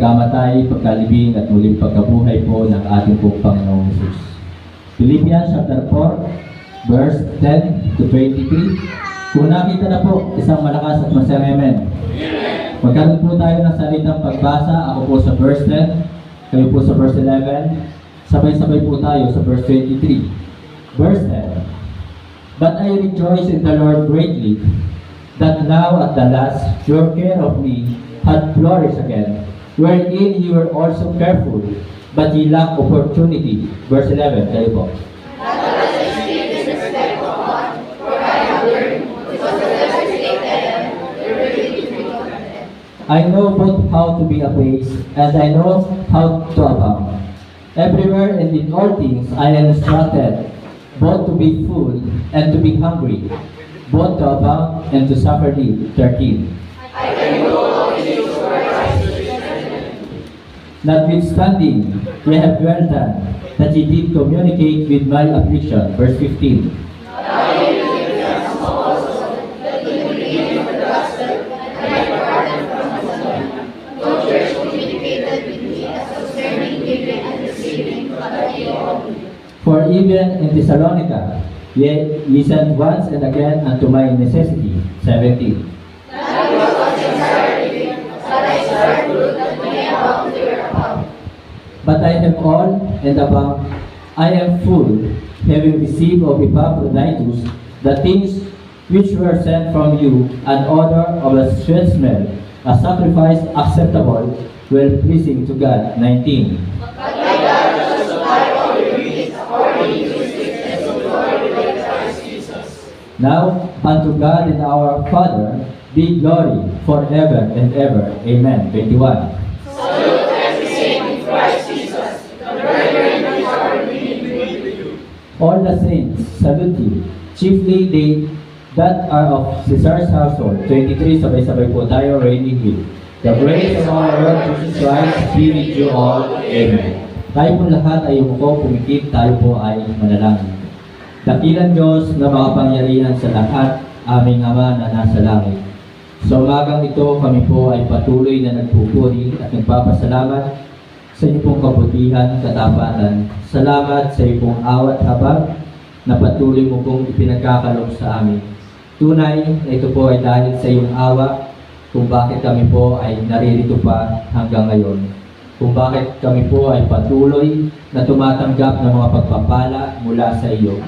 pagkamatay, pagkalibing at muling pagkabuhay po ng ating pong Panginoong Jesus. Philippians chapter 4, verse 10 to 23. Kung nakita na po, isang malakas at masayang amen. Magkaroon po tayo ng salitang pagbasa. Ako po sa verse 10, kayo po sa verse 11. Sabay-sabay po tayo sa verse 23. Verse 10. But I rejoice in the Lord greatly, that now at the last your care of me hath flourished again, wherein you were also careful, but ye lack opportunity. Verse 11, kayo po. I know both how to be abased, and I know how to abound. Everywhere and in all things I am instructed, both to be full and to be hungry, both to abound and to suffer need. 13. I can do all things through Christ who strengthens me. Notwithstanding, ye have well done, that ye did communicate with my affliction. Verse 15. Now ye know also that in the beginning of the gospel, I had departed from Macedonia. No church communicated with me as concerning giving and receiving, but ye only. For even in Thessalonica, ye sent once and again unto my necessity. 17. That was what I desired giving, that I desired good, that may abound to your account. But I have all and abound. I am full, having received of Epaphroditus the things which were sent from you, an odor of a sweet smell, a sacrifice acceptable, well pleasing to God. 19. But my God shall supply all your needs according to his riches in glory by Christ Jesus. Now unto God and our Father be glory forever and ever. Amen. 21. Salute every saint in Christ Jesus. The brethren which are redeemed with you. All the saints salute you, chiefly they that are of Caesar's household. 23, sabay-sabay po tayo, reigning with. The grace of our Lord Jesus Christ be with you all. Amen. Tayo po lahat ay umuko, pumikit, tayo po ay manalangin. Dakilang Diyos na makapangyarihan sa lahat, aming Ama na nasa langit. Sa umagang ito, kami po ay patuloy na nagpupuri at nagpapasalamat sa inyo pong kabutihan, katapatan. Salamat sa iyo pong awat habag na patuloy mo pong ipinagkakaloob sa amin. Tunay na ito po ay dahil sa iyong awa kung bakit kami po ay naririto pa hanggang ngayon. Kung bakit kami po ay patuloy na tumatanggap ng mga pagpapala mula sa iyo.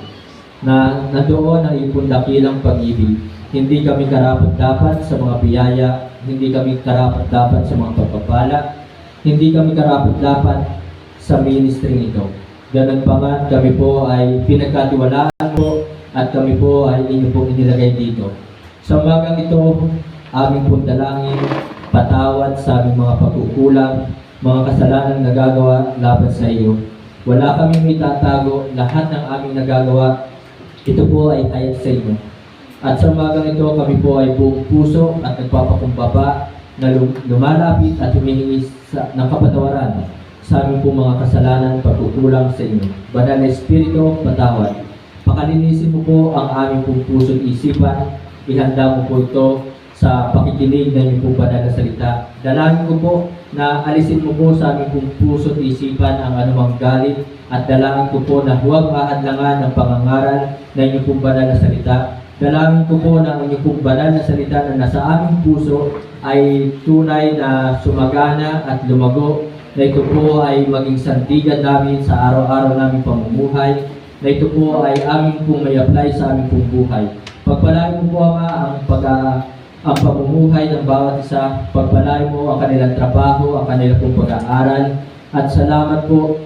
Na nandoon ang iyong dakilang pag-ibig. Hindi kami karapat-dapat sa mga biyaya, hindi kami karapat-dapat sa mga pagpapala, hindi kami karapat-dapat sa ministry nito. Ganun pa man, kami po ay pinagkatiwalaan po at kami po ay inyo pong inilagay dito. Sa umagang ito, aming pong dalangin, patawad sa aming mga pagkukulang, mga kasalanang nagagawa laban sa iyo. Wala kaming itatago, lahat ng aming nagagawa, ito po ay hayag sa inyo. At sa umagang ito, kami po ay buong puso at nagpapakumbaba na lumalapit at humihingi ng kapatawaran sa aming pong mga kasalanan, pagkukulang sa inyo. Banal na Espiritu, patawad. Pakalinisin mo po ang aming pong puso at isipan. Ihanda mo po ito sa pakikinig ng iyong pong banal na salita. Dalangin ko po na alisin mo po sa aming pong puso at isipan ang anumang galit at dalangin ko po na huwag mahadlangan ng pangangaral ng iyong pong banal na salita. Dalangin ko po na ang iyong pong banal na salita na nasa aming puso ay tunay na sumagana at lumago, na ito po ay maging sandigan namin sa araw-araw naming pamumuhay, na ito po ay aming pong may apply sa aming pong buhay. Pagpalain mo po, Ama, ang pamumuhay ng bawat isa. Pagpalain mo ang kanilang trabaho, ang kanilang pong pag-aaral. At salamat po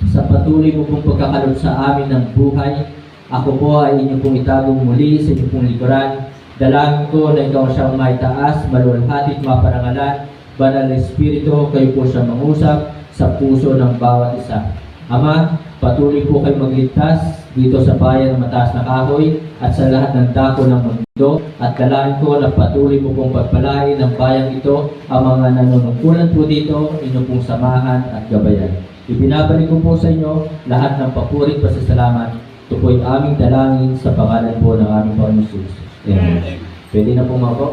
sa patuloy mo pong pagkakalob sa amin ng buhay. Ako po ay inyong pong itagong muli sa inyong pong likuran. Dalangin ko na ikaw siyang maitaas, maluwalhati at maparangalan. Banal na Espiritu, kayo po siyang mangusap sa puso ng bawat isa. Ama, patuloy po kayo magligtas dito sa bayan ng mataas na kahoy at sa lahat ng dako ng mundo. At dalangin ko na patuloy mo pong pagpalain ng bayang ito ang mga nanunungkulan po dito, inyong pong samahan at gabayan. Ibinabalik ko po sa inyo lahat ng papuri at pasasalamat. Ito po yung aming dalangin sa pangalan po ng aming Panginoon Jesus. Amen. Pwede na po mga po.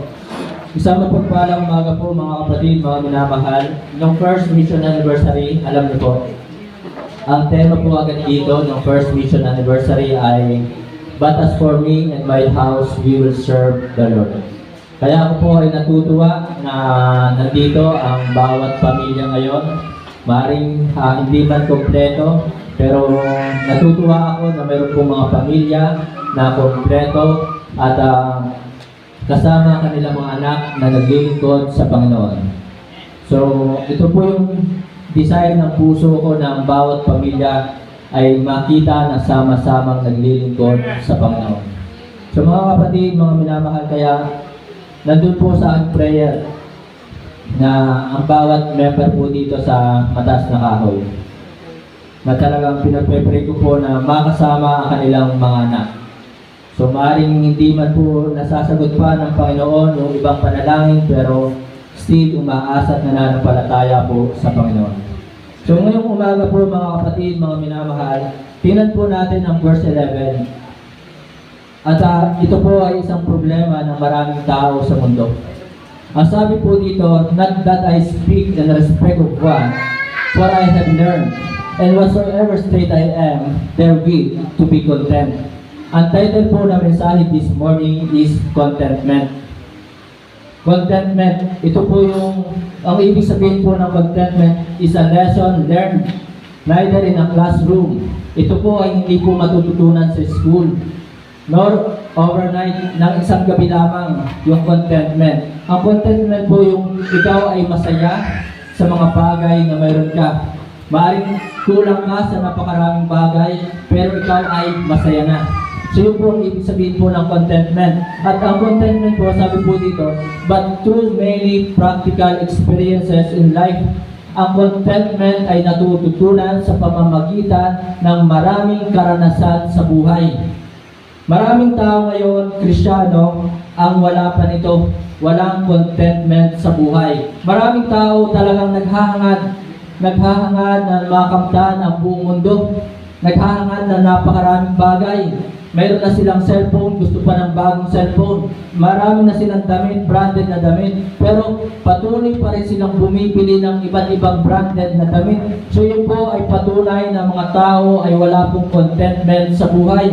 Isang mapagpalang umaga po mga kapatid, mga minamahal. Nung first mission anniversary, alam niyo po, ang tema po agad dito ng first mission anniversary ay "But as for me and my house, we will serve the Lord." Kaya ako po ay natutuwa na nandito ang bawat pamilya ngayon. Maring hindi man kompleto, pero natutuwa ako na mayroon po mga pamilya na kompleto at kasama kanilang mga anak na naglilingkod sa Panginoon. So, ito po yung desire ng puso ko na ang bawat pamilya ay makita na sama-samang naglilingkod sa Panginoon. So mga kapatid, mga minamahal, kaya nandun po sa aking prayer na ang bawat member po dito sa mataas na kahoy na talagang pinagpe-pray ko po na makasama ang kanilang mga anak. So maaaring hindi man po nasasagot pa ng Panginoon yung ibang panalangin, pero still umaasa at nananampalataya po sa Panginoon. So ngayong umaga po mga kapatid, mga minamahal, tingnan po natin ang verse 11. At ito po ay isang problema ng maraming tao sa mundo. Ang sabi po dito, "Not that I speak in respect of one, for I have learned, and whatsoever state I am, therewith to be content." Ang title po ng mensahe this morning is Contentment. Contentment, ito po ang ibig sabihin po ng contentment is a lesson learned neither in a classroom. Ito po ay hindi po matututunan sa school, nor overnight ng isang gabi lamang yung contentment. Ang contentment po yung ikaw ay masaya sa mga bagay na mayroon ka. Maaaring kulang ka sa napakaraming bagay, pero ikaw ay masaya na. So yun po ang ibig sabihin po ng contentment. At ang contentment po, sabi po dito, but through many practical experiences in life, ang contentment ay natututunan sa pamamagitan ng maraming karanasan sa buhay. Maraming tao ngayon, Kristiyano, ang wala pa nito, walang contentment sa buhay. Maraming tao talagang naghahangad na makamtan ang buong mundo. Naghahangad na napakaraming bagay. Mayroon na silang cellphone, gusto pa ng bagong cellphone. Marami na silang damit, branded na damit. Pero patuloy pa rin silang bumibili ng iba't ibang branded na damit. So yun po ay patunay na mga tao ay wala pong contentment sa buhay.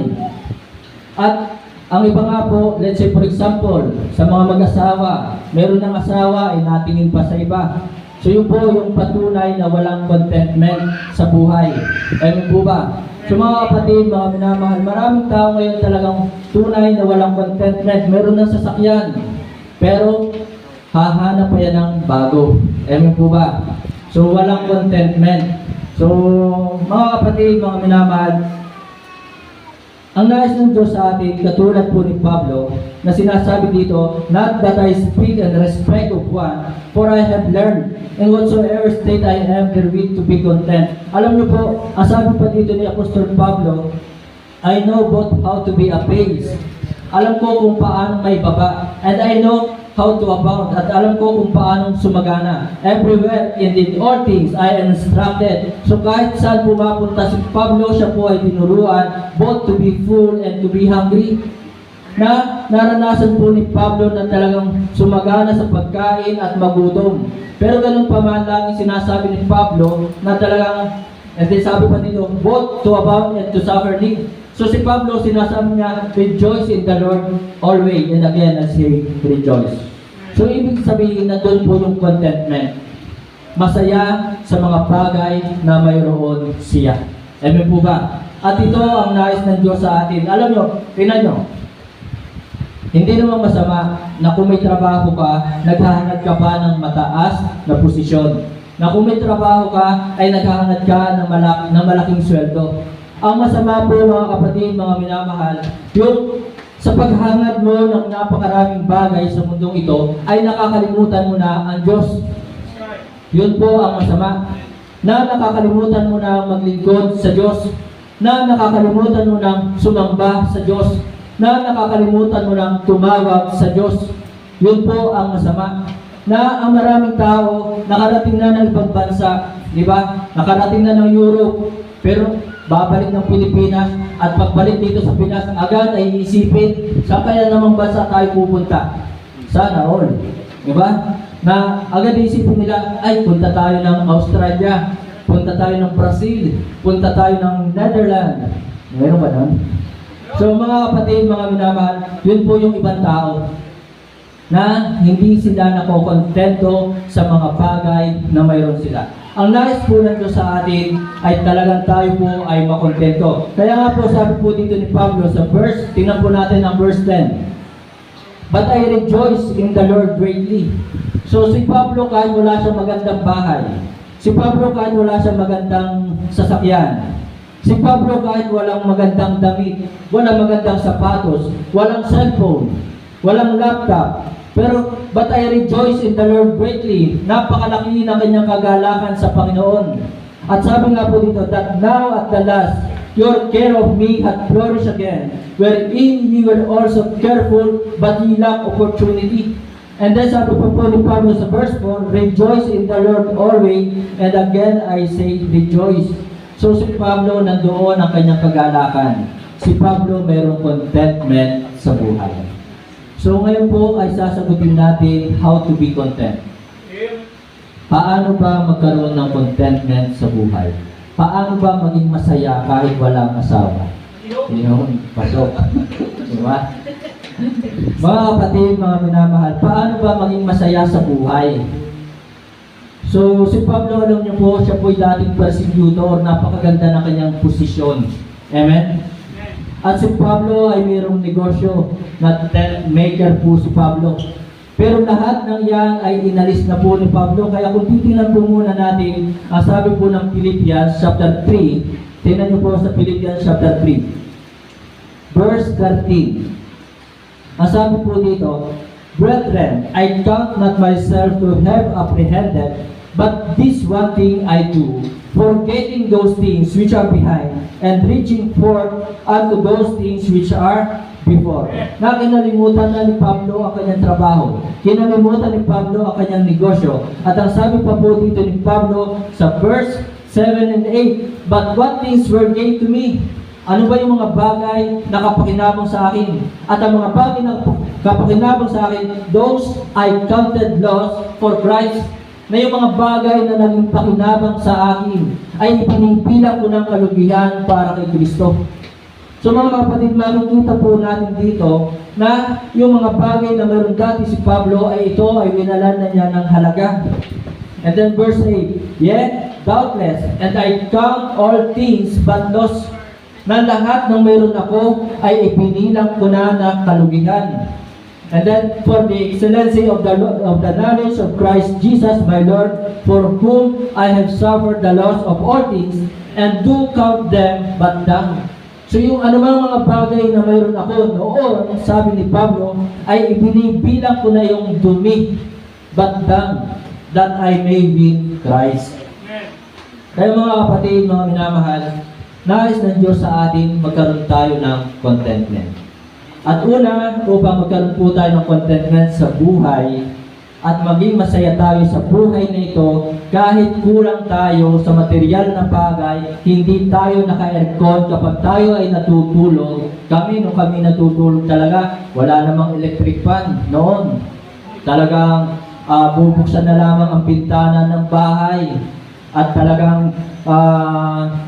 At ang iba nga po, let's say for example, sa mga mag-asawa, meron ng asawa ay natingin pa sa iba. So yun po yung patunay na walang contentment sa buhay. Ayun po ba? So mga kapatid, mga minamahal, maraming tao ngayon talagang tunay na walang contentment. Meron ng sasakyan, pero hahanap pa yan ng bago. Ayun po ba? So walang contentment. So mga kapatid, mga minamahal, ang nais ng Diyos sa atin, katulad po ni Pablo, na sinasabi dito, "Not that I speak in respect of one, for I have learned, and whatsoever state I am, therewith to be content." Alam niyo po, ang sabi pa dito ni Apostol Pablo, "I know both how to be abased." Alam ko kung paano may baba, and I know how to abound, at alam ko kung paano sumagana. Everywhere, in all things, I am instructed. So kahit saan pumapunta si Pablo, siya po ay tinuruan both to be full and to be hungry. Na naranasan po ni Pablo na talagang sumagana sa pagkain at magutom. Pero ganun pa man lang sinasabi ni Pablo na talagang, and then sabi pa dito, both to abound and to suffer need. So si Pablo, sinasabi niya, "Rejoice in the Lord always," and again as he rejoice. So ibig sabihin na doon po yung contentment. Masaya sa mga bagay na mayroon siya. Amen po ba? At ito ang nais ng Diyos sa atin. Alam nyo, tingnan nyo, hindi naman masama na kung may trabaho ka, naghahangad ka pa ng mataas na posisyon. Na kung may trabaho ka, ay naghahangad ka ng malaking sweldo. Ang masama po mga kapatid, mga minamahal, yung sa paghangad mo ng napakaraming bagay sa mundong ito, ay nakakalimutan mo na ang Diyos. Yun po ang masama. Na nakakalimutan mo na maglingkod sa Diyos. Na nakakalimutan mo na sumamba sa Diyos. Na nakakalimutan mo na tumawag sa Diyos. Yun po ang masama. Na ang maraming tao nakarating na ng ibang bansa, di ba? Nakarating na ng Europe, pero babalik ng Pilipinas, at pagbalik dito sa Pinas, agad ay iisipin, saan kaya namang bansa tayo pupunta? Sana all. Diba? Na agad isipin nila, ay punta tayo ng Australia, punta tayo ng Brazil, punta tayo ng Netherlands. Meron ba nun? So mga kapatid, mga minamahal, yun po yung ibang tao na hindi sila nakokontento sa mga bagay na mayroon sila. Ang nais po ng Diyos sa atin ay talagang tayo po ay makontento. Kaya nga po sabi po dito ni Pablo sa verse, tingnan po natin ang verse 10. But I rejoice in the Lord greatly. So si Pablo kahit wala siyang magandang bahay, si Pablo kahit wala siyang magandang sasakyan, si Pablo kahit walang magandang damit, walang magandang sapatos, walang cellphone, walang laptop, pero but I rejoice in the Lord greatly. Napakalaki ng kanyang kagalakan sa Panginoon. At sabi nga po dito, that now at the last, your care of me hath flourished again, wherein ye were also careful, but ye lack opportunity. And then sabi po ni Pablo sa verse 4, rejoice in the Lord always, and again I say rejoice. So si Pablo nandoon ang kanyang kagalakan. Si Pablo mayroong contentment sa buhay. So ngayon po ay sasagutin natin how to be content. Paano ba magkaroon ng contentment sa buhay? Paano ba maging masaya kahit walang asawa? Yun, pasok. Diba? Mga kapatid, mga minamahal, paano ba maging masaya sa buhay? So, si Pablo, alam niyo po, siya po'y dating persecutor, napakaganda na kanyang posisyon. Amen? At si Pablo ay mayroong negosyo na tent maker po si Pablo. Pero lahat ng yan ay inalis na po ni Pablo. Kaya kung titingnan po muna natin, ang sabi po ng Philippians chapter 3, tingnan niyo po sa Philippians chapter 3, verse 13. Ang sabi po dito, brethren, I count not myself to have apprehended, but this one thing I do, forgetting those things which are behind, and reaching forth unto those things which are before. Na kinalimutan na ni Pablo ang kanyang trabaho. Kinalimutan ni Pablo ang kanyang negosyo. At ang sabi pa po dito ni Pablo sa verse 7 and 8, but what things were gained to me? Ano ba yung mga bagay na kapakinabang sa akin? At ang mga bagay na kapakinabang sa akin, those I counted loss for Christ. Na yung mga bagay na naging pakinabang sa akin ay ipinipilang ko ng kalugihan para kay Kristo. So mga kapatid, makikita po natin dito na yung mga bagay na meron dati si Pablo ay ito ay winalan na niya ng halaga. And then verse 8, yet doubtless, and I count all things but loss, na lahat ng meron ako ay ipinilang ko na kalugihan. And then, for the excellency of the knowledge of Christ Jesus my Lord, for whom I have suffered the loss of all things, and do count them but dung. So yung anumang mga bagay na mayroon ako noon, sabi ni Pablo, ay ibinibilang ko na yung dumi, but dung, that I may win Christ. Kaya mga kapatid, mga minamahal, nais ng Diyos sa atin magkaroon tayo ng contentment. At una, upang magkaroon po tayo ng contentment sa buhay at maging masaya tayo sa buhay na ito, kahit kulang tayo sa material na bagay, hindi tayo naka-aircon kapag tayo ay natutulog. Kami, nung kami natutulog talaga, wala namang electric fan noon. Talagang bubuksan na lamang ang bintana ng bahay at talagang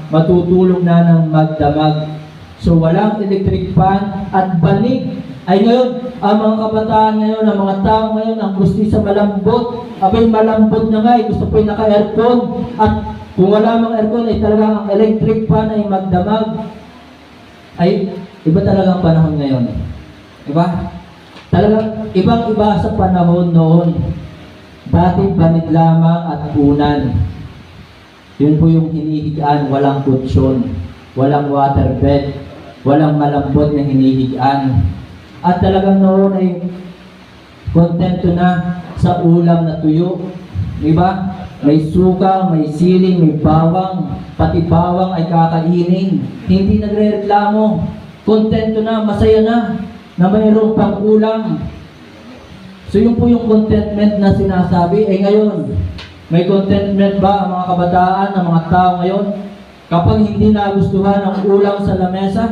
matutulog na ng magdamag. So walang electric fan at banig. Ay ngayon, ang mga kabataan ngayon, ang mga tao ngayon, ang gusto sa malambot. Abay malambot na nga, gusto po yung naka-aircon. At kung wala mang aircon, ay talagang ang electric fan ay magdamag. Ay, iba talaga ang panahon ngayon. Diba? Talagang ibang-iba sa panahon noon. Dati banig lamang at punan. Yun po yung hinihigaan, walang kutsyon, walang waterbed, walang malambot na hinihigaan. At talagang noon ay kontento na sa ulam na tuyo. Diba? May suka, may siling, may bawang, pati bawang ay kakainin. Hindi nagre-reklamo. Kontento na, masaya na mayroong pang ulam. So yun po yung contentment na sinasabi. Ngayon, may contentment ba ang mga kabataan, ang mga tao ngayon? Kapag hindi nagustuhan ang ulam sa lamesa,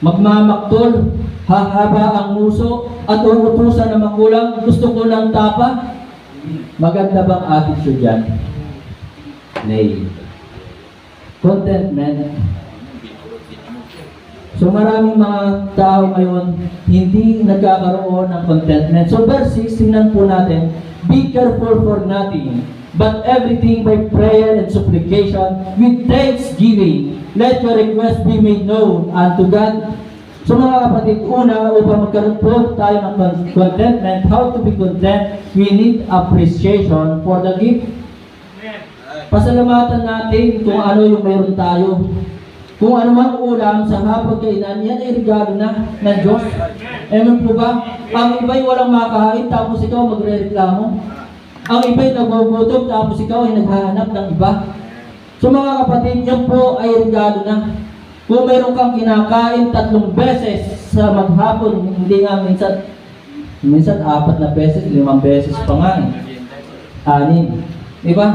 magmamaktol hahaba ang muso at uutusan ng magulang, gusto ko ng tapa. Maganda bang attitude yan? Nay. Contentment. So maraming mga tao ngayon hindi nagkakaroon ng contentment. So verse 6, tingnan po natin, be careful for nothing, but everything by prayer and supplication with thanksgiving, let your request be made known unto God. So mga kapatid, una, upang magkaroon po tayo ng contentment, how to be content, we need appreciation for the gift. Pasalamatan natin kung ano yung mayroon tayo. Kung ano mang ulam sa hapagkainan, yan ay regalo na ng Diyos. Amen po ba? Ang iba'y walang makain, tapos ikaw magre-reklamo. Ang iba'y nagugutom, tapos ikaw ay naghahanap ng iba. So mga kapatid, yan po ay regalo na. Kung mayroon kang kinakain 3 beses sa maghapon, hindi nga minsan 4 na beses, 5 beses pa nga eh. 6. Diba?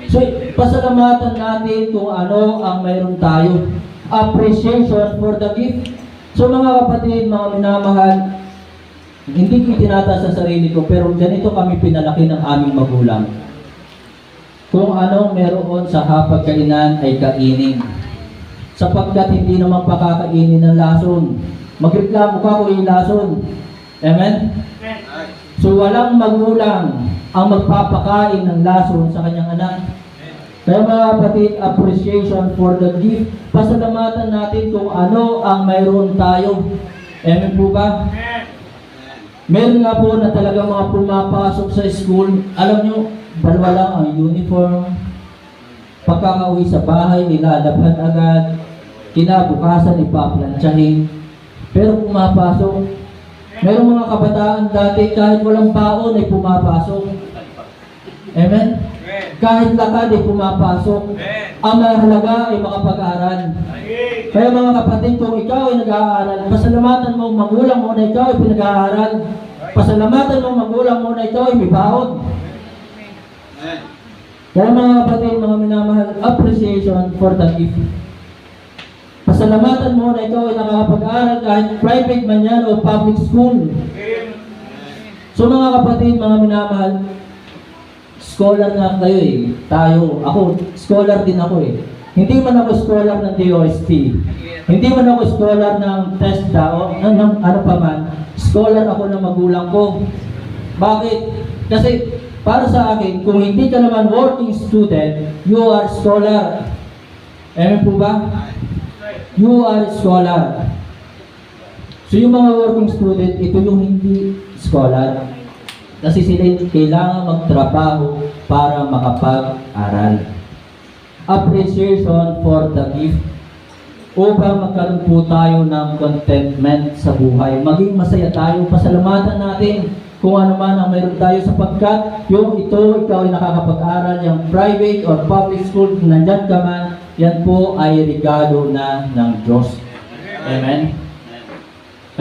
So, pasalamatan natin kung ano ang mayroon tayo. Appreciation for the gift. So mga kapatid, mga minamahal, hindi ko itinataas sa sarili ko, pero ganito kami pinalaki ng aming magulang. Kung anong meron sa hapagkainan ay kainin. Sapagkat hindi naman pakakainin ng lason. Magreklamo ka kung yung lason. Amen? So walang magulang ang magpapakain ng lason sa kanyang anak. Kaya mga kapatid, appreciation for the gift. Pasalamatan natin kung ano ang mayroon tayo. Amen po ba? Meron nga po na talaga mga pumapasok sa school. Alam nyo, dalawa lang ang uniform. Pagkakauwi sa bahay, nilalabhan agad. Kinabukasan, ipaplantsahin. Pero pumapasok. Meron mga kabataan dati, kahit walang baon ay pumapasok. Amen? Kahit lakad ay pumapasok. Ang mahalaga ay makapag-aral. Kaya mga kapatid, kung ikaw ay nag-aaral, pasalamatan mo ang magulang mo na ikaw ay pinag-aaral. Pasalamatan mo ang magulang mo na ikaw ay may baon. Kaya mga kapatid, mga minamahal, appreciation for the gift. Pasalamatan mo na ikaw ay nakakapag-aral kahit private man yan o public school. So mga kapatid, mga minamahal, scholar nga kayo eh. Ako, scholar din ako eh. Hindi man ako scholar ng DOST. Hindi man ako scholar ng TESDA o ng ano pa man. Scholar ako ng magulang ko. Bakit? Kasi para sa akin, kung hindi ka naman working student, you are scholar. Amen po ba? You are scholar. So yung mga working student, ito yung hindi scholar. Kasi sila kailangan magtrabaho para makapag-aral. Appreciation for the gift. Upang magkaroon po tayo ng contentment sa buhay. Maging masaya tayo. Pasalamatan natin kung ano man ang mayroon tayo sapagkat yung ito, ikaw ay nakakapag-aral, yung private or public school, nandyan ka man, yan po ay regalo na ng Diyos. Amen?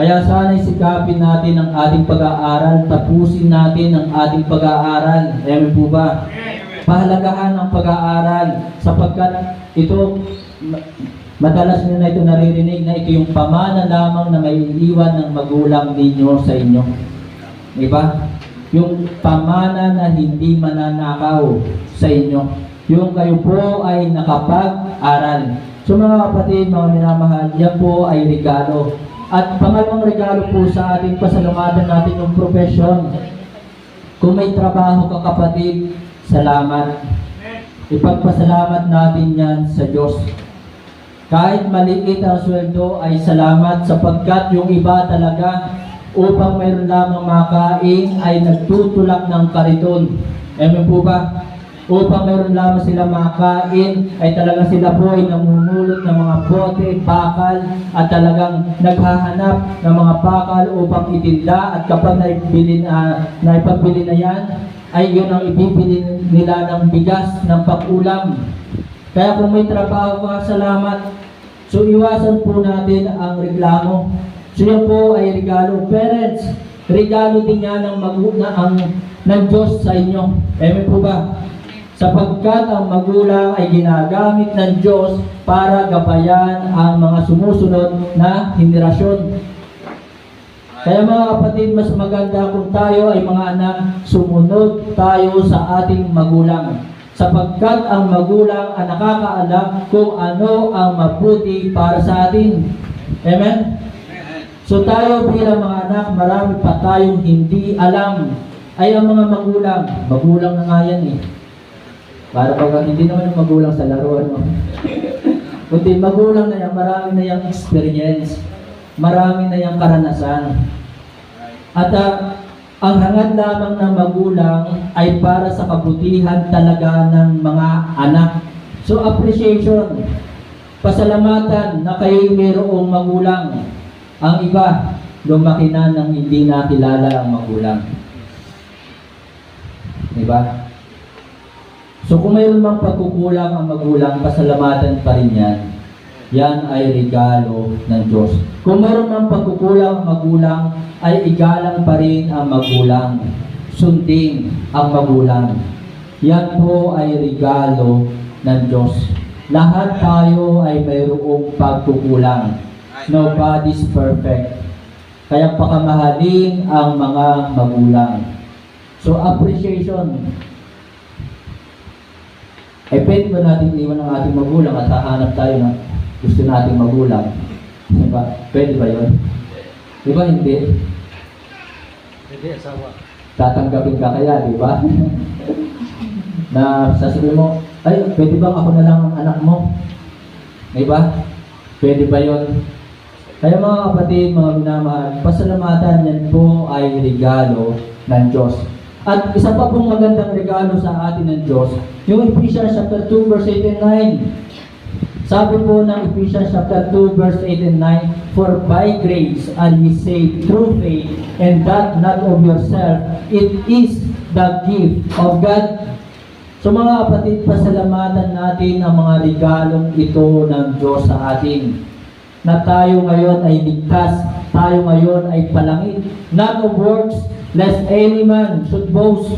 Kaya sana'y sikapin natin ang ating pag-aaral, tapusin natin ang ating pag-aaral. Amen po ba? Pahalagahan ang pag-aaral sapagkat ito, madalas nyo na ito naririnig na ito yung pamana lamang na may iiwan ng magulang ninyo sa inyo. Diba? Yung pamana na hindi mananakaw sa inyo. Yung kayo po ay nakapag-aral. So mga kapatid, mga minamahal, yan po ay regalo. At pangalawang regalo po sa ating pasalamatan natin yung profession. Kung may trabaho ka kapatid, salamat. Ipagpasalamat natin yan sa Diyos. Kahit maliit ang sweldo ay salamat sapagkat yung iba talaga upang mayroon lamang makain ay nagtutulak ng kariton. Amen po ba? Upang mayroon lamang sila makain ay talagang sila po ay namumulot ng mga bote, bakal at talagang naghahanap ng mga bakal upang itinda at kapag naipagbili na yan ay yun ang ibibili nila ng bigas, ng pag-ulam. Kaya kung may trabaho ka, salamat. So iwasan po natin ang reklamo. So yan po ay regalo. Parents, regalo din yan ng Diyos sa inyo. Amen po ba? Sapagkat ang magulang ay ginagamit ng Diyos para gabayan ang mga sumusunod na henerasyon. Kaya mga kapatid, mas maganda kung tayo ay mga anak, sumunod tayo sa ating magulang. Sapagkat ang magulang ang nakakaalam kung ano ang mabuti para sa atin. Amen? So tayo bilang mga anak, marami pa tayong hindi alam. Ay ang mga magulang, magulang na nga yan eh. Para pag hindi naman yung magulang sa laruan mo. Kundi magulang na yan, marami na yung experience. Marami na yung karanasan. At ang hangad lamang ng magulang ay para sa kabutihan talaga ng mga anak. So appreciation, pasalamatan na kayo'y mayroong magulang. Ang iba, lumaki na nang hindi nakilala ang magulang. Diba? So kung mayroon mang pagkukulang ang magulang, pasalamatan pa rin yan. Yan ay regalo ng Diyos. Kung mayroon mang pagkukulang ang magulang, ay igalang pa rin ang magulang. Sundin ang magulang. Yan po ay regalo ng Diyos. Lahat tayo ay mayroong pagkukulang. Nobody's perfect. Kaya pakamahalin ang mga magulang. So appreciation. Ay pwede ba natin iwan ang ating magulang at hahanap tayo ng gusto nating magulang? Diba? Pwede ba yun? Diba hindi? Hindi, asawa. Tatanggapin ka kaya, diba? Na sasabihin mo, ay, pwede bang ako na lang ang anak mo? Diba? Pwede ba yun? Kaya mga kapatid, mga minamahal, pasalamatan yan po ay regalo ng Diyos. At isa pa pong magandang regalo sa atin ng Diyos, yung Ephesians chapter 2 verse 8 and 9. Sabi po ng Ephesians chapter 2 verse 8 and 9, "For by grace are ye saved through faith, and that not of yourself, it is the gift of God." So mga kapatid, pasalamatan natin ang mga regalong ito ng Diyos sa atin. Na tayo ngayon ay ligtas, tayo ngayon ay palangit, not of works, lest any man should boast.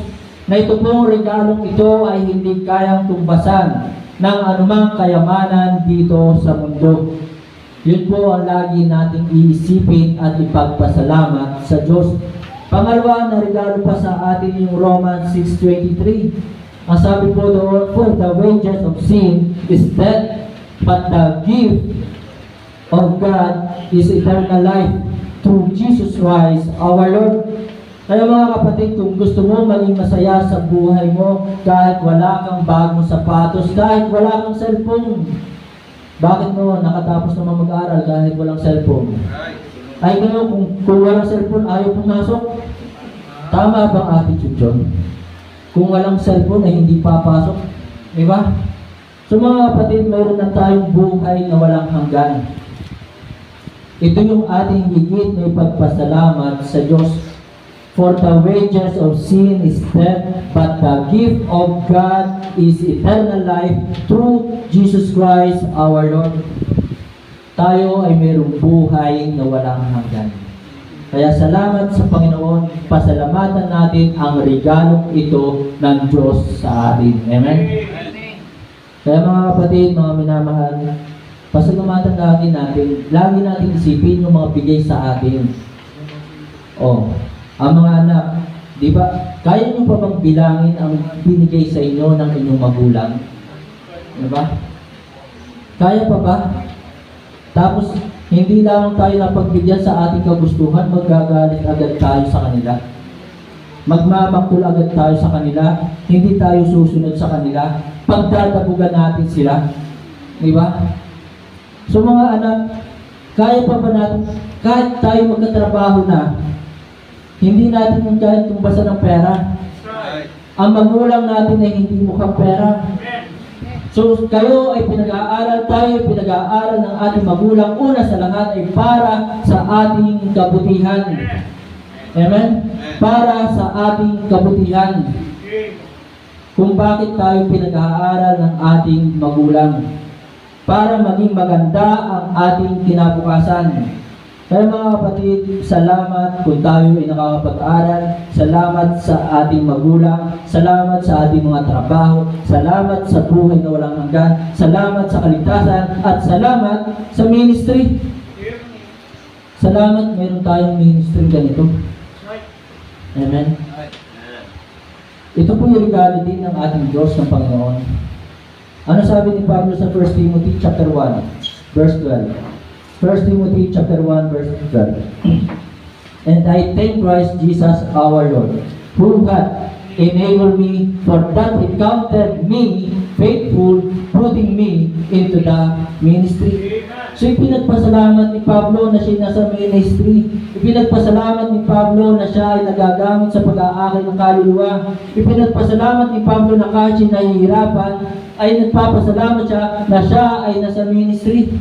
Na ito pong regalong ito ay hindi kayang tumbasan ng anumang kayamanan dito sa mundo. Yun po ang lagi nating iisipin at ipagpasalamat sa Diyos. Pangalawa na regalo pa sa atin yung Romans 6:23. Ang sabi po doon, "For the wages of sin is death, but the gift of God is eternal life through Jesus Christ our Lord." Kaya mga kapatid, kung gusto mo maging masaya sa buhay mo, kahit wala kang bagong sapatos, kahit wala kang cellphone, bakit mo nakatapos naman mag-aral kahit walang cellphone? Ay ngayon, kung walang cellphone, ayaw pumasok. Tama bang attitude yun? Kung walang cellphone ay hindi papasok. Diba? So mga kapatid, mayroon na tayong buhay na walang hanggan. Ito yung ating higit na ipagpasalamat sa Diyos. "For the wages of sin is death, but the gift of God is eternal life through Jesus Christ our Lord." Tayo ay mayroong buhay na walang hanggan. Kaya salamat sa Panginoon, pasalamatan natin ang regalong ito ng Diyos sa atin. Amen? Kaya mga kapatid, mga minamahal, pasalamatan lagi natin isipin yung mga bigay sa atin. Ang mga anak, di ba, kaya nyo pa bang bilangin ang binigay sa inyo ng inyong magulang? Di ba? Kaya pa ba? Tapos, hindi lang tayo napagbigyan sa ating kagustuhan, magagalit agad tayo sa kanila. Magmamaktul agad tayo sa kanila, hindi tayo susunod sa kanila, pagdadabugan natin sila. Di ba? So mga anak, kaya pa ba natin, kahit tayo magkatrabaho na, hindi natin yung kaya tumbasan ng pera. Ang magulang natin ay hindi mukhang pera. So kayo ay pinag-aaral, tayo ay pinag-aaral ng ating magulang. Una sa lahat ay para sa ating kabutihan. Amen? Para sa ating kabutihan. Kung bakit tayo pinag-aaral ng ating magulang. Para maging maganda ang ating kinabukasan. Kaya mga kapatid, salamat kung tayo ay nakakapag-aral. Salamat sa ating magulang. Salamat sa ating mga trabaho. Salamat sa buhay na walang hanggan. Salamat sa kaligtasan. At salamat sa ministry. Salamat, meron tayong ministry ganito. Amen. Ito po yung regalo din ng ating Diyos ng Panginoon. Ano sabi ni Pablo sa 1 Timothy chapter 1, verse 12? 1 Timothy chapter 1, verse 12. And I thank Christ Jesus our Lord, who hath enabled me, for that he counted me faithful, putting me into the ministry. So ipinagpasalamat ni Pablo na siya nasa ministry. Ipinagpasalamat ni Pablo na siya ay nagagamit sa pag-aakay ng kaluluwa. Ipinagpasalamat ni Pablo na kahit siya nahihirapan, ay nagpapasalamat siya na siya ay nasa ministry.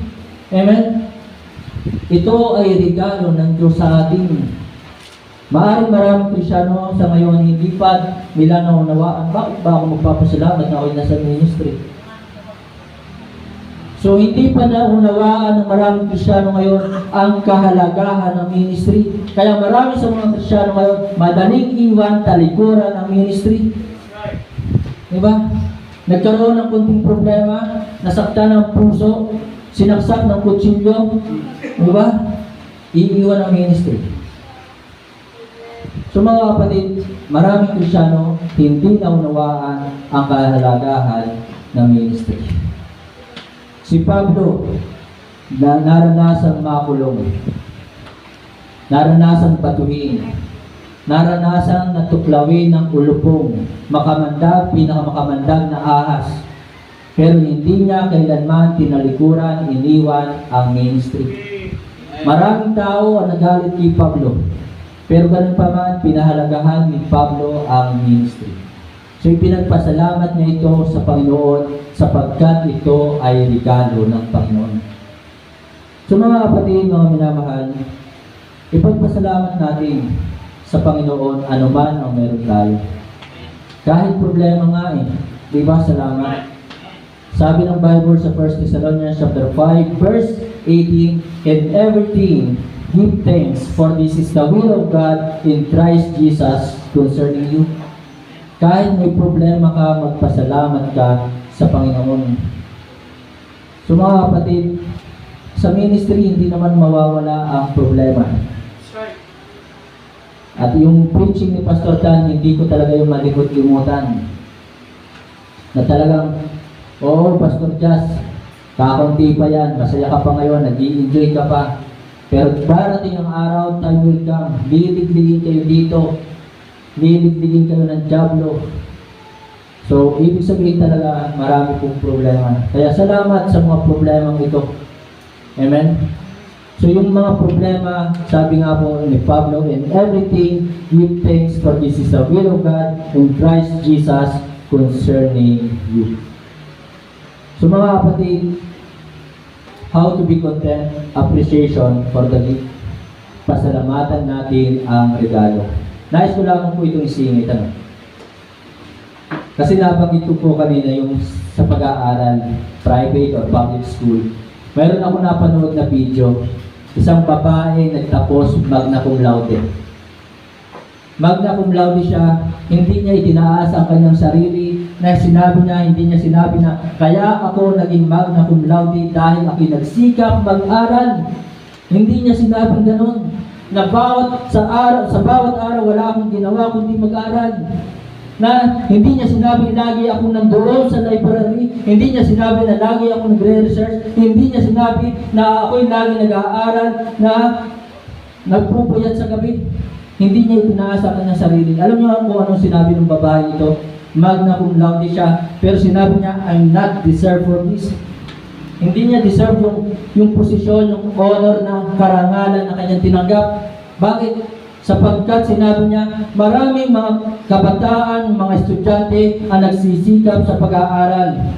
Amen? Ito ay regalo ng Diyos sa atin. Maaaring maraming Kristyano sa ngayon hindi pa nila naunawaan, bakit ba ako magpapasalamat na ako'y nasa ministry? So hindi pa naunawaan ng maraming Kristyano ngayon ang kahalagahan ng ministry. Kaya marami sa mga Kristyano ngayon madaling iwan talikuran ng ministry. Diba? Nagkaroon ng kunting problema, nasaktan ng puso, sinaksak ng kutsilyo, diba? Iiwan ang ministry. So mga kapatid, maraming Kristyano hindi naunawaan ang kahalagahan ng ministry. Si Pablo, na naranasang makulong, naranasang batuhin, naranasang natuklawin ng ulupong, makamandag, pinakamamandag na ahas. Pero hindi niya kailanman tinalikuran, iniwan ang ministry. Maraming tao ang nagalit kay Pablo. Pero ganun pa man, pinahalagahan ni Pablo ang ministry. So ipinagpasalamat niya ito sa Panginoon sapagkat ito ay regalo ng Panginoon. So mga kapatid, mga minamahal, ipagpasalamat natin sa Panginoon anuman ang meron tayo. Kahit problema nga di ba, salamat. Sabi ng Bible sa 1 Thessalonians chapter 5, verse 18, "In everything give thanks, for this is the will of God in Christ Jesus concerning you." Kahit may problema ka, magpasalamat ka sa Panginoon. So mga kapatid, sa ministry hindi naman mawawala ang problema. At yung preaching ni Pastor Dan, hindi ko talaga yung malikot-limutan. Na talagang, oo, Pastor Jazz, kakunti pa yan, masaya ka pa ngayon, nag-i-enjoy ka pa. Pero darating ang araw, time will come, liligligin kayo dito, liligligin kayo ng Diablo. So, ibig sabihin talaga, marami pong problema. Kaya salamat sa mga problemang ito. Amen? So, yung mga problema, sabi nga po ni Pablo, "In everything, give thanks, for this is the will of God in Christ Jesus concerning you." So, mga kapatid, how to be content, appreciation for the gift. Pasalamatan natin ang regalo. Nais ko lamang po itong isingit. Kasi nabanggit ko po kanina yung sa pag-aaral, private or public school. Meron ako napanood na video. Isang babae nagtapos magna cum laude. Magna cum laude siya, hindi niya itinaas ang kanyang sarili, na sinabi niya, hindi niya sinabi na, kaya ako naging magna cum laude dahil ako nagsikap mag-aral. Hindi niya sinabing ganun. Na sa bawat araw wala akong ginawa kundi mag-aral. Na hindi niya sinabi lagi akong nandoon sa library, hindi niya sinabi na lagi akong nagre-research, hindi niya sinabi na ako'y lagi nag-aaral, na nagpupuyat sa gabi. Hindi niya itinaasa kanyang sarili. Alam niyo kung anong sinabi ng babae ito? Magna cum laude siya, pero sinabi niya, "I'm not deserve for this." Hindi niya deserve yung posisyon, yung honor na karangalan na kanyang tinanggap. Bakit? Sapagkat sinabi niya, maraming mga kabataan, mga estudyante ang nagsisikap sa pag-aaral.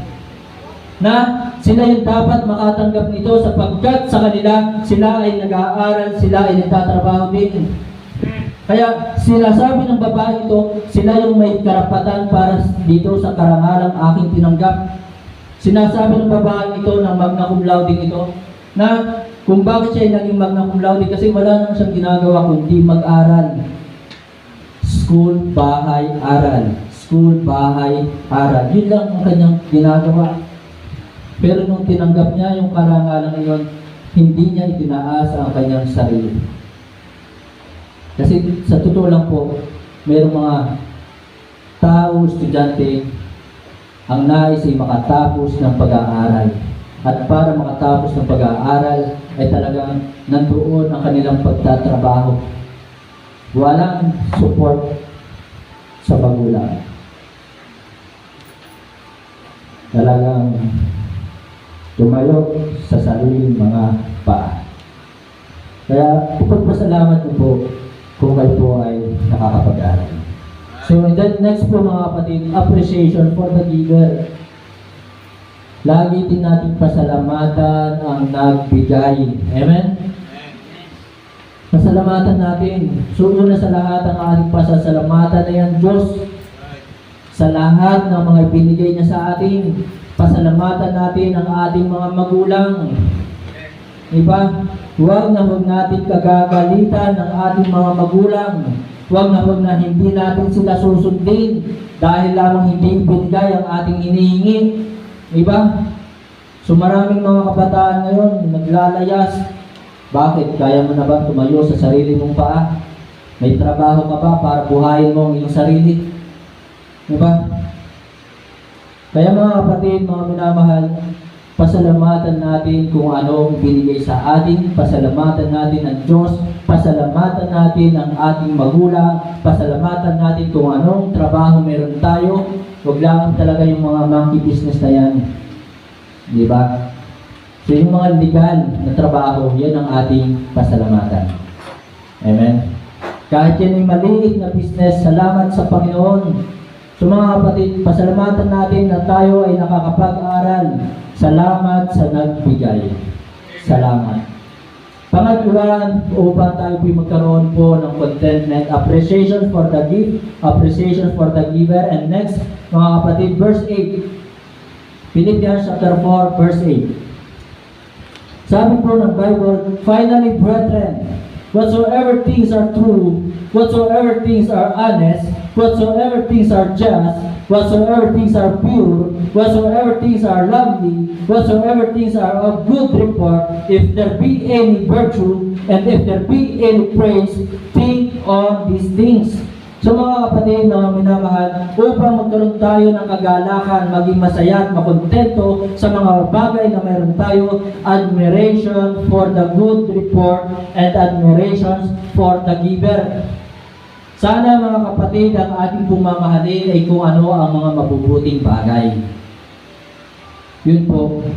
Na sila yung dapat makatanggap nito sapagkat sa kanila, sila ay nag-aaral, sila ay nagtatrabaho din. Kaya sinasabi ng babae ito, sila yung may karapatan para dito sa karangalang aking tinanggap. Sinasabi ng babae ito, ng magna cum laude ito, na kung bakit siya ay naging magna cum laude, kasi wala naman siyang ginagawa kundi mag-aral. School, bahay, aral. School, bahay, aral. Yun lang ang kanyang ginagawa. Pero nung tinanggap niya yung karangalan ngayon, hindi niya itinaas ang kanyang sarili. Kasi sa totoo lang po, mayroong mga tao, estudyante, ang nais ay makatapos ng pag-aaral. At para makatapos ng pag-aaral, ay talagang nandoon ang kanilang pagtatrabaho. Walang support sa magulang. Talagang tumayo sa sariling mga paa. Kaya ipagpasalamat niyo po kung kayo po ay nakakapag-aral. So and then next po mga kapatid, appreciation for the giver. Lagi din natin pasalamatan ang nagbigay. Amen? Pasalamatan natin. So una sa lahat ang ating pasasalamatan ay ang Diyos sa lahat ng mga binigay niya sa atin. Pasalamatan natin ang ating mga magulang. Diba? Huwag natin kagagalitan ng ating mga magulang. Huwag na hindi natin sila susundin dahil lamang hindi binigay ang ating hinihingi. Diba? So maraming mga kabataan ngayon naglalayas. Bakit? Kaya mo na ba tumayo sa sarili mong paa? May trabaho ka ba para buhayin mo ang iyong sarili? Diba? Kaya mga kapatid, mga minamahal, pasalamatan natin kung ano ang binigay sa atin, pasalamatan natin ang Diyos, pasalamatan natin ang ating magulang, pasalamatan natin kung anong trabaho meron tayo. Huwag lang talaga yung mga monkey business na yan. Di ba? So yung mga legal na trabaho, yan ang ating pasalamatan. Amen? Kahit yan ay maliit na business, salamat sa Panginoon. So mga kapatid, pasalamatan natin na tayo ay nakakapag-aral. Salamat sa nagbigay. Salamat. Pangatlo, upang tayo po magkaroon po ng contentment, appreciation for the gift, appreciation for the giver. And next, mga kapatid, verse 8. Philippians chapter 4, verse 8. Sabi po ng Bible, finally, brethren, whatsoever things are true, whatsoever things are honest, whatsoever things are just, whatsoever things are pure, whatsoever things are lovely, whatsoever things are of good report, if there be any virtue, and if there be any praise, think on these things. So mga kapatid, mga minamahal, upang magkaroon tayo ng kagalakan, maging masaya at makontento sa mga bagay na mayroon tayo, admiration for the good report and admiration for the giver. Sana mga kapatid, ang ating pumamahalin ay kung ano ang mga mabubuting bagay. Yun po.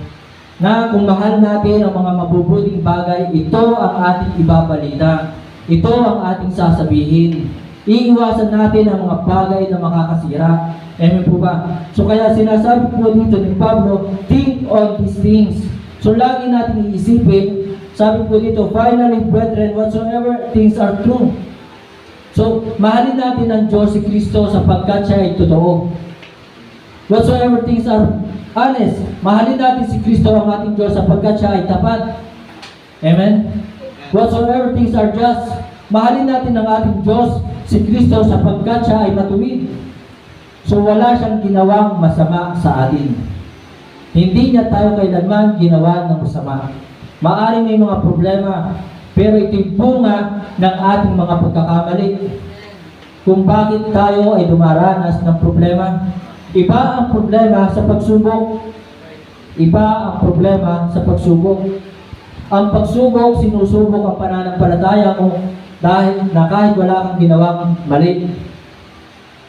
Na kung mahal natin ang mga mabubuting bagay, ito ang ating ibabalita. Ito ang ating sasabihin. Iiwasan natin ang mga bagay na makakasira. Amen po ba? So kaya sinasabi po dito ni Pablo, think on these things. So lagi natin iisipin, sabi po dito, finally brethren, whatsoever things are true. So, mahalin natin ang Diyos si Kristo sapagkat siya ay totoo. Whatsoever things are honest, mahalin natin si Kristo ang ating Diyos sapagkat siya ay tapat. Amen? Whatsoever things are just, mahalin natin ang ating Diyos si Kristo sapagkat siya ay matuwid. So, wala siyang ginawang masama sa atin. Hindi niya tayo kailanman ginawa ng masama. Maaaring may mga problema, pero ito'y bunga ng ating mga pagkakamali. Kung bakit tayo ay dumaranas ng problema. Iba ang problema sa pagsubok. Iba ang problema sa pagsubok. Ang pagsubok, sinusubok ang pananampalataya mo dahil na kahit wala kang ginawang mali.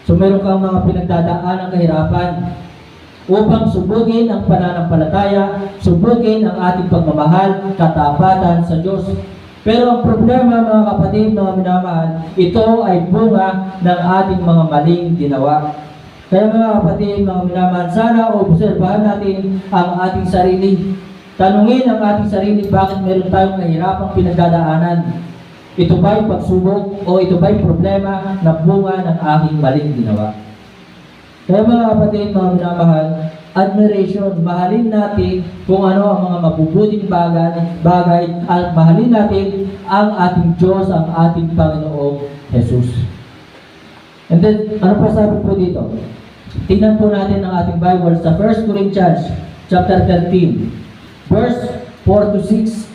So meron kang mga pinagdadaan ng kahirapan. Upang subukin ang pananampalataya, subukin ang ating pagmamahal, katapatan sa Diyos. Pero ang problema mga kapatid, mga minamahal, ito ay bunga ng ating mga maling ginawa. Kaya mga kapatid, mga minamahal, sana obserbahan natin ang ating sarili. Tanungin ang ating sarili, bakit meron tayong kahirapang pinagdadaanan? Ito ba'y pagsubok o ito ba'y problema na bunga ng aking maling ginawa? Kaya mga kapatid, mga minamahal, admiration, mahalin natin kung ano ang mga mabubuting bagay at mahalin natin ang ating Diyos, ang ating Panginoong Jesus. And then, ano pa sabi po dito? Tingnan po natin ang ating Bible sa 1 Corinthians chapter 13, verse 4 to 6.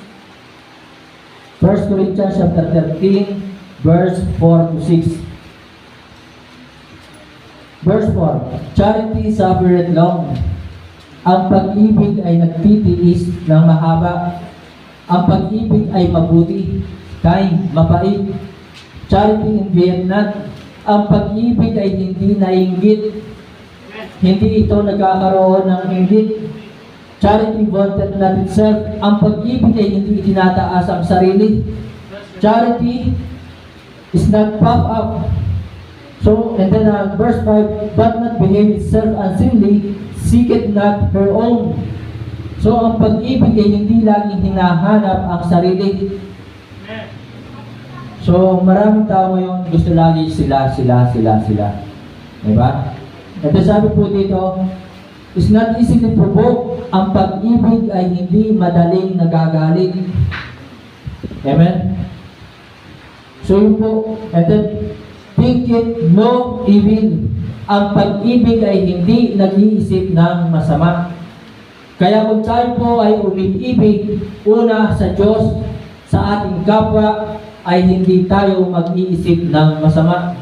1 Corinthians chapter 13, verse 4 to 6. Verse 4, charity suffereth long. Ang pag-ibig ay nagtitiis ng mahaba. Ang pag-ibig ay mabuti, kind, mapait. Charity envieth not. Ang pag-ibig ay hindi nainggit. Hindi ito nagkakaroon ng inggit. Charity vaunteth not itself. Ang pag-ibig ay hindi itinataas ang sarili. Charity is not puffed up. So, and then verse 5, but not behave itself unseemly, seeketh not her own. So, ang pag-ibig ay hindi laging hinahanap ang sarili. So, maraming tao ngayon gusto lagi sila. Diba? At sabi po dito, it's not easy to provoke. Ang pag-ibig ay hindi madaling nagagalit. Amen? So, yun po. And then, think it no evil. Ang pag-ibig ay hindi nag-iisip ng masama. Kaya kung tayo po ay umiibig, una sa Diyos, sa ating kapwa, ay hindi tayo mag-iisip ng masama.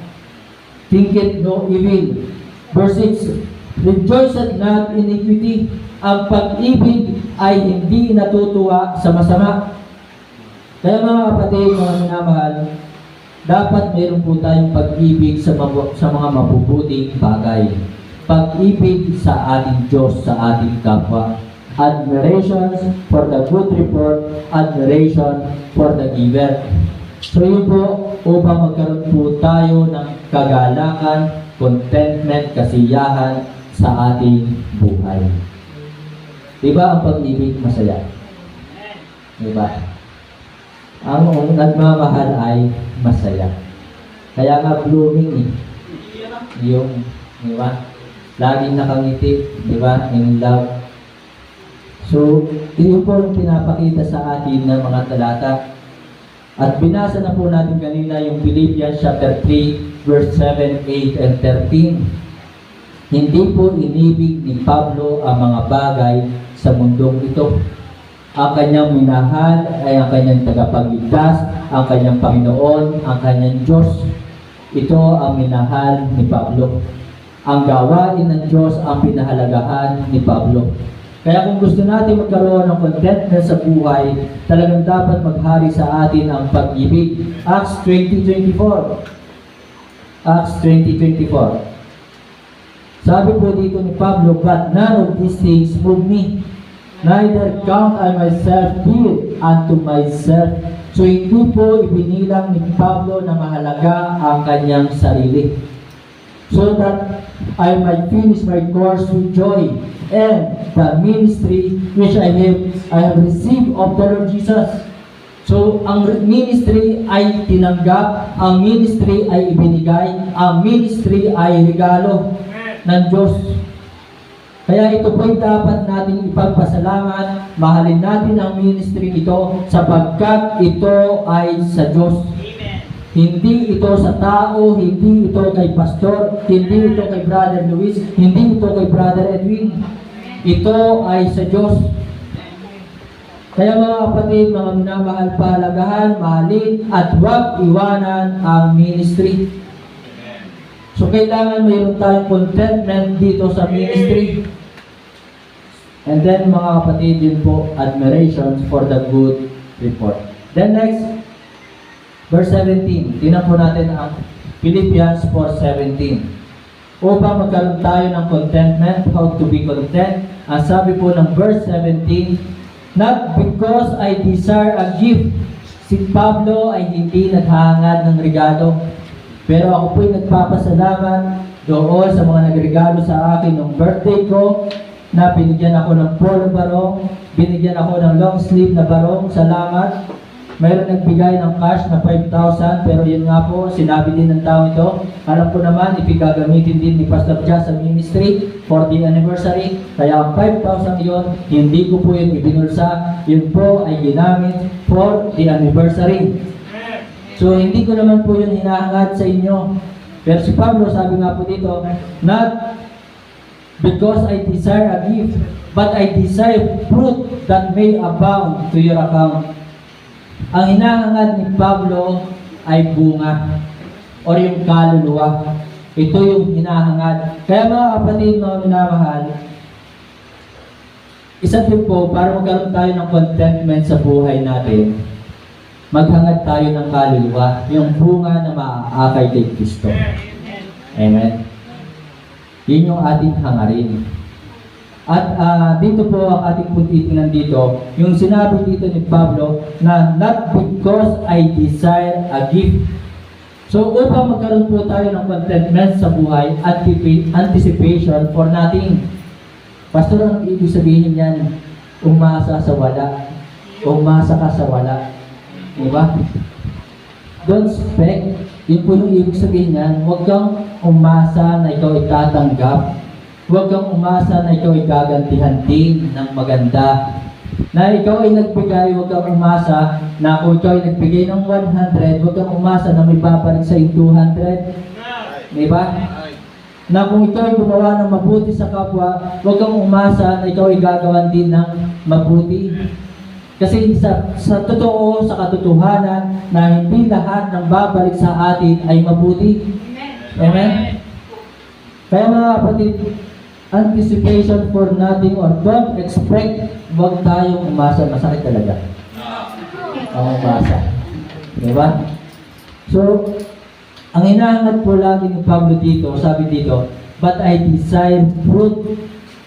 Think it no evil. Verse 6, rejoiceth not in iniquity. Ang pag-ibig ay hindi natutuwa sa masama. Kaya mga kapatid, mga minamahal, dapat mayroon po tayong pag-ibig sa mga mabubuting bagay. Pag-ibig sa ating Diyos, sa ating kapwa. Admiration for the good report, admiration for the giver. So yun po, upang magkaroon po tayo ng kagalakan, contentment, kasiyahan sa ating buhay. Diba ang pag-ibig masaya? Diba? Ang nagmamahal ay masaya. Kaya nga blooming yung, di ba? Laging nakangiti, di ba? In love. So, yun po yung pinapakita sa atin ng mga talata. At binasa na po natin kanina yung Philippians chapter 3, verse 7, 8, and 13. Hindi po inibig ni Pablo ang mga bagay sa mundong ito. Ang kanyang minahal ay ang kanyang tagapagligtas, ang kanyang Panginoon, ang kanyang Diyos. Ito ang minahal ni Pablo. Ang gawain ng Diyos ang pinahalagahan ni Pablo. Kaya kung gusto natin magkaroon ng contentment sa buhay, talagang dapat maghari sa atin ang pag-ibig. Acts 20:24. Acts 20:24. Sabi po dito ni Pablo, but none of these things move me. Neither count I myself dear unto myself. So hindi po ibinilang ni Pablo na mahalaga ang kanyang sarili. So that I might finish my course with joy and the ministry which I have received of the Lord Jesus. So ang ministry ay tinanggap, ang ministry ay ibinigay, ang ministry ay regalo ng Diyos. Kaya ito po'y dapat natin ipagpasalamat, mahalin natin ang ministry ito sapagkat ito ay sa Diyos. Amen. Hindi ito sa tao, hindi ito kay pastor, hindi ito kay Brother Luis, hindi ito kay Brother Edwin. Ito ay sa Diyos. Kaya mga kapatid, mga minamahal, pahalagahan, mahalin at huwag iwanan ang ministry. So kailangan mayroon tayong contentment dito sa ministry. And then mga kapatid, yun po, admiration for the good report. Then next, verse 17. Tingnan po natin ang Philippians 4:17. Upang magkaroon tayo ng contentment, how to be content. Ang sabi po ng verse 17, not because I desire a gift. Si Pablo ay hindi naghahangad ng regalo. Pero ako po'y nagpapasalamat doon sa mga nagregalo sa akin ng birthday ko, na binigyan ako ng polo barong, binigyan ako ng long sleeve na barong, salamat. Mayroon nagbigay ng cash na 5,000, pero yun nga po, sinabi din ng tao ito, alam ko naman, ipigagamitin din ni Pastor Jazz sa ministry for the anniversary, kaya ang 5,000 yun, hindi ko po yun ibinulsa, yun po ay ginamit for the anniversary. So, hindi ko naman po yun hinahangad sa inyo. Pero si Pablo, sabi nga po dito, not because I desire a gift, but I desire fruit that may abound to your account. Ang hinahangad ni Pablo ay bunga o yung kaluluwa. Ito yung hinahangad. Kaya mga kapatid, mga minamahal, isa din po, para magkaroon tayo ng contentment sa buhay natin, maghangad tayo ng kaluluwa, yung bunga na maaakay kay Kristo. Amen. Yun yung ating hangarin. At dito po ang ating titingnan dito, yung sinabi dito ni Pablo na not because I desire a gift. So upang magkaroon po tayo ng contentment sa buhay at anticipation for nothing. Pastor, ang ibig sabihin niyan, umasa sa wala. Umasa ka sa wala. Diba? Don't expect. Yun po yung ibig sabihin niyan. Huwag kang umasa na ikaw itatanggap. Huwag kang umasa na ikaw ay gagantihan din ng maganda. Na ikaw ay nagbigay, huwag kang umasa na kung ikaw ay nagbigay ng 100, huwag kang umasa na may babalik sa 200. Diba? Na kung ikaw ay gumawa ng mabuti sa kapwa, huwag kang umasa na ikaw ay gagawan din ng mabuti. Kasi sa totoo, sa katotohanan, na hindi lahat ng babalik sa atin ay mabuti. Amen? Kaya mga kapatid, anticipation for nothing or don't expect, huwag tayong umasa. Masakit talaga. Ang umasa. Diba? So, ang hinahangad po lagi ni Pablo dito, sabi dito, but I desire fruit.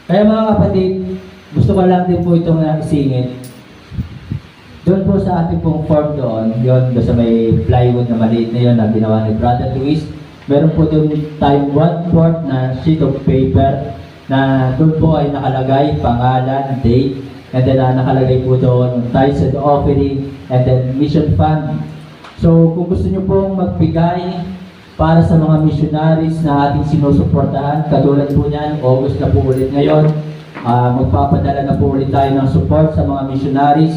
Kaya mga kapatid, gusto ko lang din po itong isingit. Doon po sa ating pong form doon, yun, doon sa may plywood na maliit na yun na ginawa ni Brother Luis, meron po doon tayong 1/4 na sheet of paper na doon po ay nakalagay pangalan, date, and then nakalagay po doon tithes and offering, and then mission fund. So kung gusto nyo pong magbigay para sa mga missionaries na ating sinusuportahan, katulad po niyan, August na po ulit ngayon, magpapadala na po ulit tayo ng support sa mga missionaries.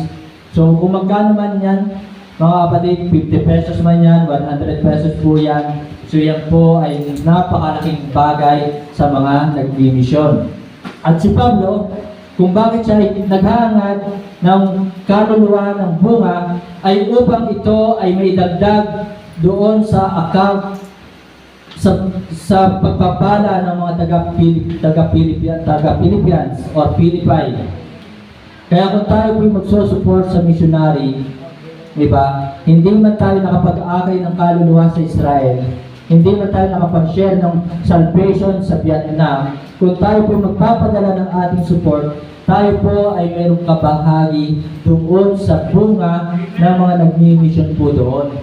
So kung magkano man yan, mga kapatid, 50 pesos man yan, 100 pesos po yan. So yan po ay napakalaking bagay sa mga nagmi-mission. At si Pablo, kung bakit siya naghahangad ng kaluluwa ng bunga, ay upang ito ay may dagdag doon sa account sa pagpapala ng mga taga-Philippines or Philippi. Kaya kung tayo po'y magsusupport sa missionary, diba, hindi man tayo nakapag-akay ng kaluluwa sa Israel, hindi man tayo nakapag-share ng salvation sa Vietnam, kung tayo po'y magpapadala ng ating support, tayo po ay mayroong kabahagi doon sa bunga ng mga nagmi-mission po doon.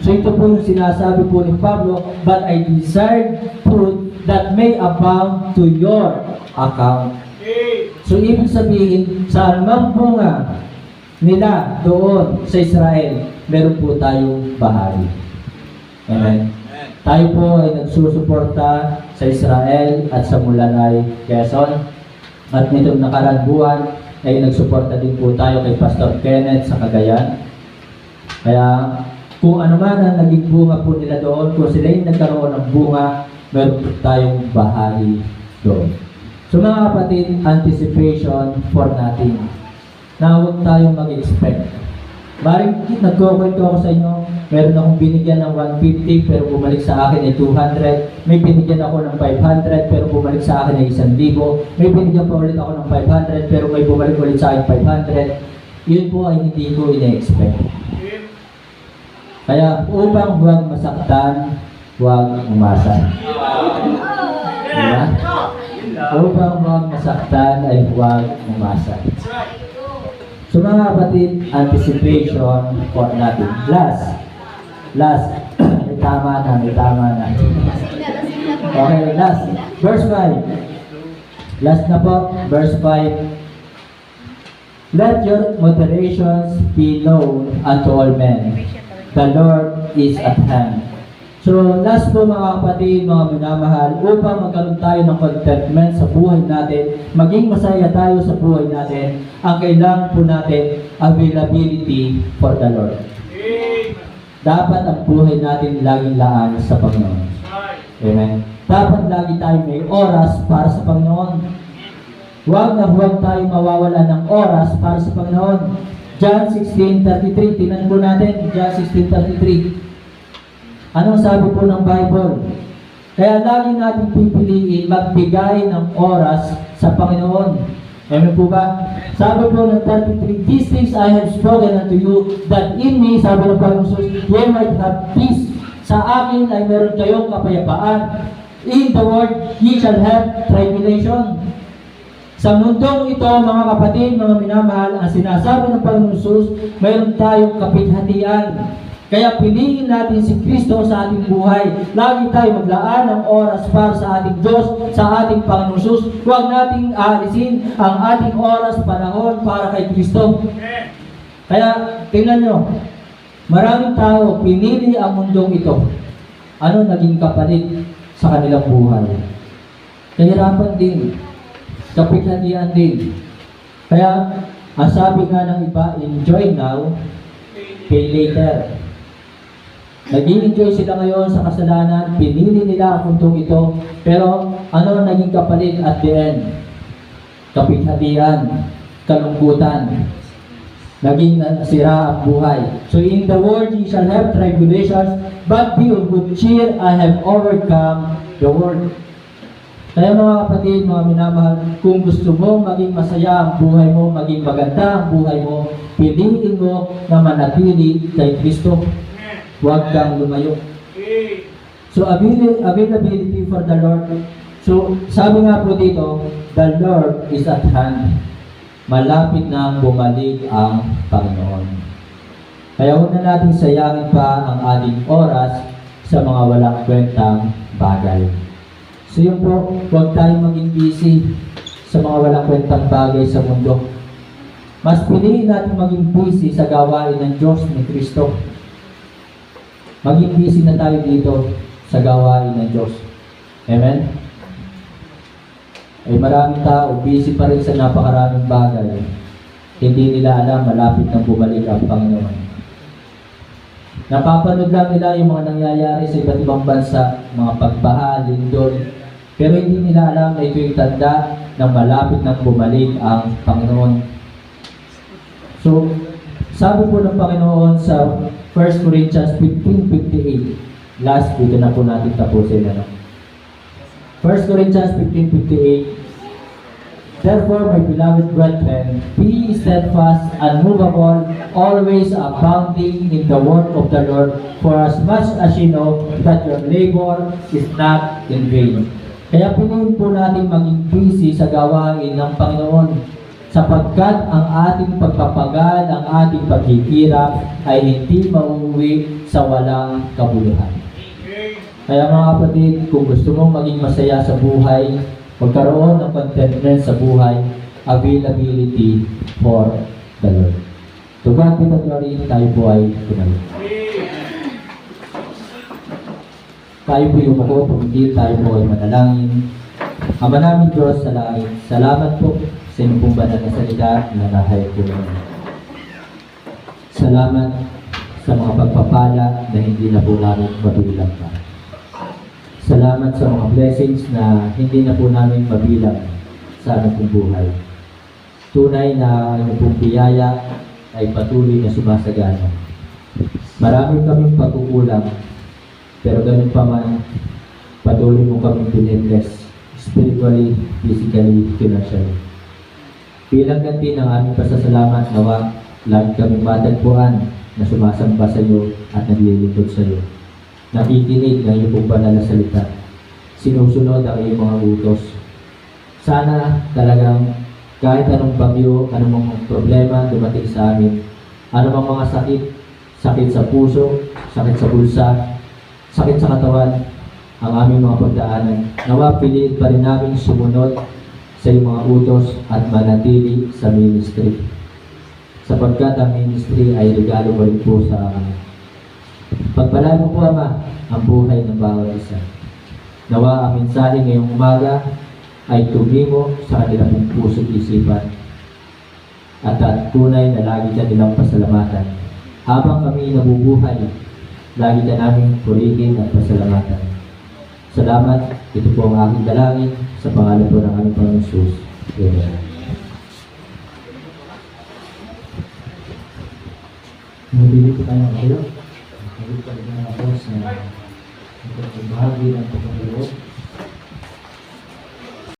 So ito po yung sinasabi po ni Pablo, but I desire fruit that may abound to your account. So ibig sabihin, sa anumang bunga nila doon sa Israel, meron po tayong bahagi. Amen. Tayo po ay nagsusuporta sa Israel at sa Mulanay, Quezon. At nitong nakaraan buwan ay nagsuporta din po tayo kay Pastor Kenneth sa Cagayan. Kaya kung ano man ang naging bunga po nila doon, kung sila yung nagkaroon ng bunga, meron po tayong bahagi doon. So mga kapatid, anticipation for nothing. Na huwag tayong mag-expect. Maring nagkukwento ako sa inyo, meron akong binigyan ng 150 pero bumalik sa akin ay 200. May binigyan ako ng 500 pero bumalik sa akin ay 1,000. May binigyan pa ulit ako ng 500 pero may bumalik ulit sa akin 500. Yun po ay hindi ko ina-expect. Kaya upang huwag masaktan, huwag umasa. Diba? Upang huwag masaktan ay huwag umasa. So mga kapatid, anticipation for nothing. Last. May tama na. Okay, last. Verse 5. Last na po, verse 5. Let your moderations be known unto all men. The Lord is at hand. So, last po mga kapatid, mga minamahal, upang magkaroon tayo ng contentment sa buhay natin, maging masaya tayo sa buhay natin, ang kailangan po natin, availability for the Lord. Dapat ang buhay natin laging laan sa Panginoon. Amen. Dapat lagi tayo may oras para sa Panginoon. Huwag na huwag tayo mawawala ng oras para sa Panginoon. John 16:33. Tingnan po natin, John 16:33. Anong sabi po ng Bible? Kaya lagi natin pipiliin magbigay ng oras sa Panginoon. Amen po ba? Sabi po ng 33, "These things I have spoken unto you, that in me," sabi ng Panginoon Jesus, "ye might have peace." Sa akin ay meron kayong kapayapaan. In the world, ye shall have tribulation. Sa mundong ito, mga kapatid, mga minamahal, ang sinasabi ng Panginoon Jesus, mayroon tayong kapighatian. Kaya piliin natin si Kristo sa ating buhay. Lagi tayo maglaan ng oras para sa ating Diyos, sa ating Panginoon Jesus. Huwag nating aalisin ang ating oras, panahon para kay Kristo. Kaya, tingnan nyo, maraming tao pinili ang mundong ito. Ano naging kapalit sa kanilang buhay? Kahirapan din. Kapighatian din. Kaya, ang sabi nga ng iba, enjoy now, pay later. Nag-i-enjoy sila ngayon sa kasalanan, pinili nila ang mundong ito, pero ano naging kapalit at the end? Kapighatian, kalungkutan, naging sira ang buhay. So in the world ye shall have tribulations, but be of good cheer, I have overcome the world. Kaya mga kapatid, mga minamahal, kung gusto mo maging masaya ang buhay mo, maging maganda ang buhay mo, piliin mo na manatili kay Kristo. Huwag kang lumayo. So availability for the Lord. So sabi nga po dito, the Lord is at hand. Malapit na bumalik ang Panginoon. Kaya huwag na natin sayangin pa ang ating oras sa mga walang kwentang bagay. So yun po, huwag tayong maging busy sa mga walang kwentang bagay sa mundo. Mas piliin natin maging busy sa gawain ng Diyos ni Kristo. Maging busy na tayo dito sa gawain ng Diyos. Amen? Ay maraming tao, busy pa rin sa napakaraming bagay. Hindi nila alam, malapit nang bumalik ang Panginoon. Napapanood lang nila yung mga nangyayari sa iba't ibang bansa, mga pagbaha, lindol. Pero hindi nila alam na ito yung tanda na malapit nang bumalik ang Panginoon. So, sabi po ng Panginoon sa 1 Corinthians 15:58. Last, dito na po natin tapusin. 1 Corinthians 15:58. Therefore, my beloved brethren, be steadfast, unmovable, always abounding in the work of the Lord, for as much as you know that your labor is not in vain. Kaya piliin po natin maging busy sa gawain ng Panginoon, sapagkat ang ating pagpapagal, ang ating paghihirap ay hindi mauuwi sa walang kabuluhan. Kaya mga kapatid, kung gusto mong maging masaya sa buhay, magkaroon ng contentment sa buhay, availability for the Lord. To God be the glory, tayo po ay tumayo. Tayo po yung ako, pumigil, tayo po ay manalangin. Ama namin Diyos sa langit, salamat po sa inyong pong banal na salita na nahayag po namin. Salamat sa mga pagpapala na hindi na po namin mabilang pa. Salamat sa mga blessings na hindi na po namin mabilang sa aming pong buhay. Tunay na inyong pong biyaya ay patuloy na sumasagana. Marami kaming pagkukulang, pero ganun pa man, patuloy mo kaming binbless spiritually, physically, financially. Bilang ganti ng aming pasasalamat, nawa, lagi kaming matagpuan na sumasamba sa iyo at naglilingkod sa iyo. Nakikinig ng iyong pong banal na salita. Sinusunod ang iyong mga utos. Sana talagang kahit anong bagyo, anong problema dumating sa amin, anumang mga sakit, sakit sa puso, sakit sa bulsa, sakit sa katawan, ang aming mga pagdaanan, nawa piliin pa rin namin sumunod sa iyong mga utos at manatili sa ministry. Sapagkat ang ministry ay regalo mo rin po sa amin. Pagpalain mo po, Ama, ang buhay ng bawat isa. Nawa ang mensahe ngayong umaga ay tumimo sa kanilang puso at isipan at tunay na lagi ka nilang pasalamatan. Habang kami nabubuhay, lagi ka namin purihin at pasalamatan. Salamat, ito po ang aking dalangin sa pangalan po ng aming Panginoon Jesus. Amen. Nabili po tayo kayo. Nabili po tayo ako sa bahagi ng pagkakaloob.